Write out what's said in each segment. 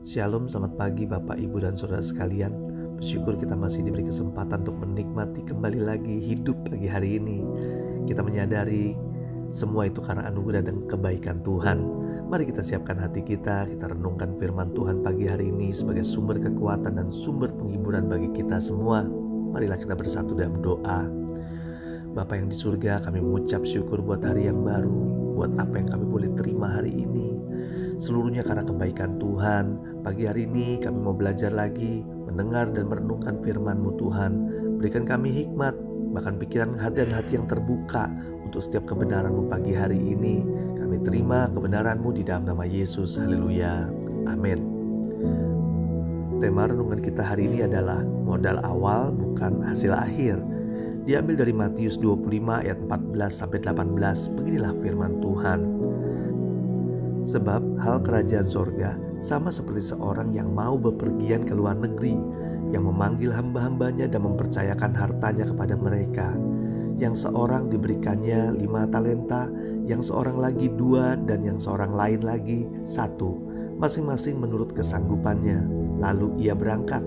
Shalom, selamat pagi Bapak, Ibu, dan Saudara sekalian. Bersyukur kita masih diberi kesempatan untuk menikmati kembali lagi hidup pagi hari ini. Kita menyadari semua itu karena anugerah dan kebaikan Tuhan. Mari kita siapkan hati kita renungkan firman Tuhan pagi hari ini sebagai sumber kekuatan dan sumber penghiburan bagi kita semua. Marilah kita bersatu dalam doa. Bapa yang di surga, kami mengucap syukur buat hari yang baru, buat apa yang kami boleh terima hari ini. Seluruhnya karena kebaikan Tuhan. Pagi hari ini kami mau belajar lagi, mendengar dan merenungkan firman-Mu Tuhan. Berikan kami hikmat, bahkan pikiran dan hati yang terbuka untuk setiap kebenaran-Mu pagi hari ini. Kami terima kebenaran-Mu di dalam nama Yesus. Haleluya. Amin. Tema renungan kita hari ini adalah modal awal bukan hasil akhir. Diambil dari Matius 25 ayat 14-18. Beginilah firman Tuhan. Sebab hal kerajaan sorga sama seperti seorang yang mau bepergian ke luar negeri, yang memanggil hamba-hambanya dan mempercayakan hartanya kepada mereka. Yang seorang diberikannya 5 talenta, yang seorang lagi 2, dan yang seorang lain lagi 1, masing-masing menurut kesanggupannya. Lalu ia berangkat.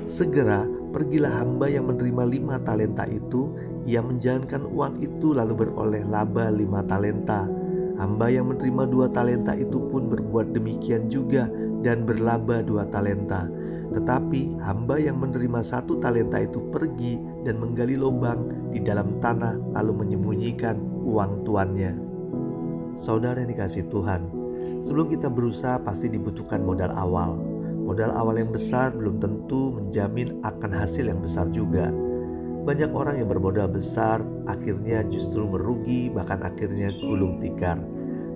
Segera pergilah hamba yang menerima 5 talenta itu. Ia menjalankan uang itu lalu beroleh laba 5 talenta. Hamba yang menerima 2 talenta itu pun berbuat demikian juga dan berlaba 2 talenta. Tetapi hamba yang menerima 1 talenta itu pergi dan menggali lubang di dalam tanah lalu menyembunyikan uang tuannya. Saudara yang dikasihi Tuhan, sebelum kita berusaha pasti dibutuhkan modal awal. Modal awal yang besar belum tentu menjamin akan hasil yang besar juga. Banyak orang yang bermodal besar akhirnya justru merugi, bahkan akhirnya gulung tikar.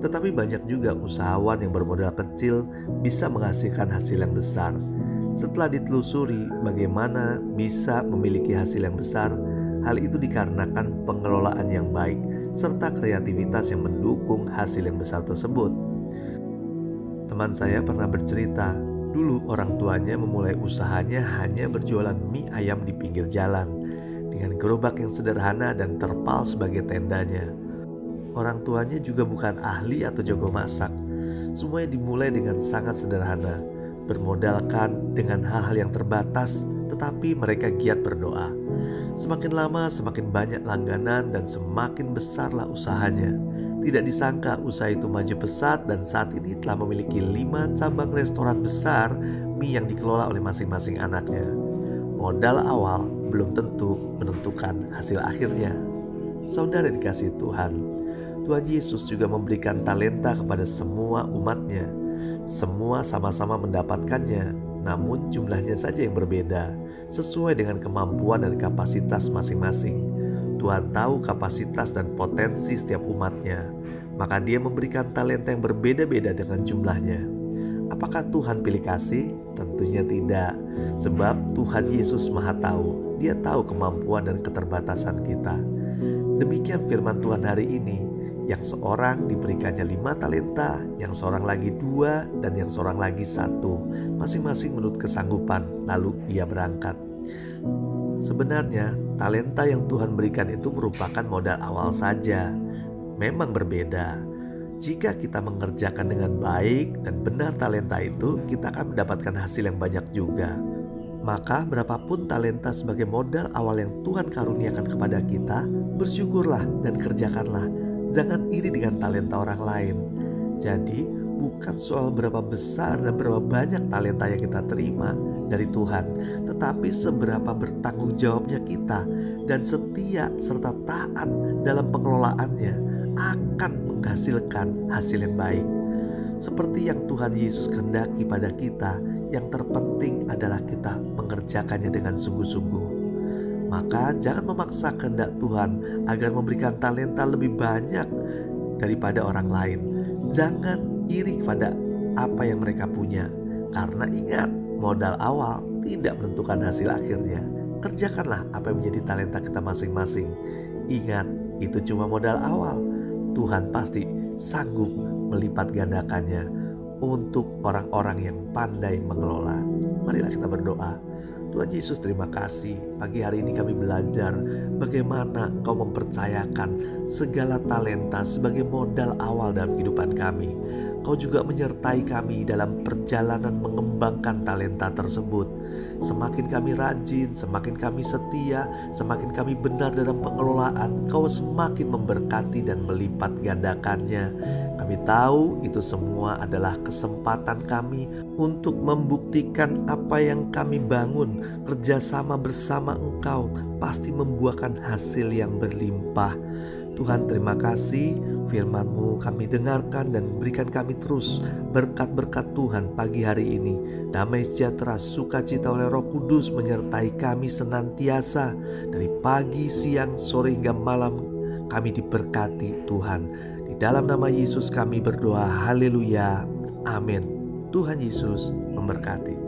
Tetapi banyak juga usahawan yang bermodal kecil bisa menghasilkan hasil yang besar. Setelah ditelusuri bagaimana bisa memiliki hasil yang besar, hal itu dikarenakan pengelolaan yang baik serta kreativitas yang mendukung hasil yang besar tersebut. Teman saya pernah bercerita, dulu orang tuanya memulai usahanya hanya berjualan mie ayam di pinggir jalan, dengan gerobak yang sederhana dan terpal sebagai tendanya. Orang tuanya juga bukan ahli atau jago masak. Semuanya dimulai dengan sangat sederhana, bermodalkan dengan hal-hal yang terbatas, tetapi mereka giat berdoa. Semakin lama semakin banyak langganan dan semakin besarlah usahanya. Tidak disangka usaha itu maju pesat dan saat ini telah memiliki 5 cabang restoran besar mie yang dikelola oleh masing-masing anaknya. Modal awal belum tentu menentukan hasil akhirnya. Saudara dikasihi Tuhan, Tuhan Yesus juga memberikan talenta kepada semua umatnya. Semua sama-sama mendapatkannya, namun jumlahnya saja yang berbeda, sesuai dengan kemampuan dan kapasitas masing-masing. Tuhan tahu kapasitas dan potensi setiap umatnya, maka Dia memberikan talenta yang berbeda-beda dengan jumlahnya. Apakah Tuhan pilih kasih? Tentunya tidak, sebab Tuhan Yesus Maha Tahu. Dia tahu kemampuan dan keterbatasan kita. Demikian firman Tuhan hari ini, yang seorang diberikannya 5 talenta, yang seorang lagi 2, dan yang seorang lagi 1, masing-masing menurut kesanggupan, lalu ia berangkat. Sebenarnya talenta yang Tuhan berikan itu merupakan modal awal saja. Memang berbeda. Jika kita mengerjakan dengan baik dan benar talenta itu, kita akan mendapatkan hasil yang banyak juga. Maka berapapun talenta sebagai modal awal yang Tuhan karuniakan kepada kita, bersyukurlah dan kerjakanlah. Jangan iri dengan talenta orang lain. Jadi bukan soal berapa besar dan berapa banyak talenta yang kita terima dari Tuhan, tetapi seberapa bertanggung jawabnya kita dan setia serta taat dalam pengelolaannya akan menghasilkan hasil yang baik. Seperti yang Tuhan Yesus kehendaki pada kita, yang terpenting adalah kita mengerjakannya dengan sungguh-sungguh. Maka jangan memaksa kehendak Tuhan agar memberikan talenta lebih banyak daripada orang lain. Jangan iri kepada apa yang mereka punya, karena ingat, modal awal tidak menentukan hasil akhirnya. Kerjakanlah apa yang menjadi talenta kita masing-masing. Ingat, itu cuma modal awal. Tuhan pasti sanggup melipat gandakannya untuk orang-orang yang pandai mengelola. Marilah kita berdoa. Tuhan Yesus, terima kasih. Pagi hari ini kami belajar bagaimana Engkau mempercayakan segala talenta sebagai modal awal dalam kehidupan kami. Engkau juga menyertai kami dalam perjalanan mengembangkan talenta tersebut. Semakin kami rajin, semakin kami setia, semakin kami benar dalam pengelolaan, Engkau semakin memberkati dan melipat gandakannya. Kami tahu itu semua adalah kesempatan kami untuk membuktikan apa yang kami bangun. Kerjasama bersama Engkau pasti membuahkan hasil yang berlimpah. Tuhan, terima kasih, firman-Mu kami dengarkan dan berikan kami terus berkat-berkat Tuhan pagi hari ini. Damai sejahtera, sukacita oleh Roh Kudus menyertai kami senantiasa. Dari pagi, siang, sore hingga malam kami diberkati Tuhan. Di dalam nama Yesus kami berdoa, haleluya, amin. Tuhan Yesus memberkati.